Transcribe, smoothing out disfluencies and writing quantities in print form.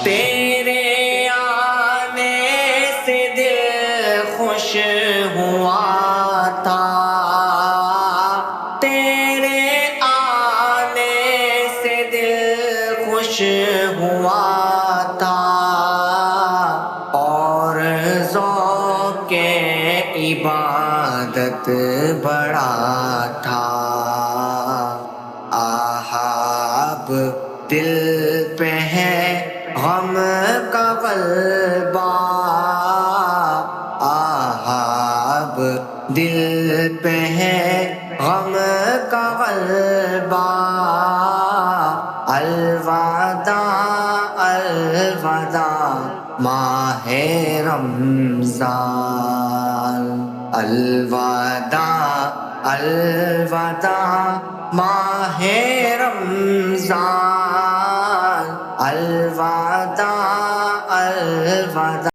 تیرے آنے سے دل خوش ہوا تھا، تیرے آنے سے دل خوش ہوا تھا، اور ذوق عبادت بڑا تھا۔ آہاب دل پہ ہے غم کا غلبہ، آہاب دل پہ ہے غم کا غلبہ، الوداع الوداع ماہ رمضان، الوداع الوداع ماہ رمضان، الوداع الوداع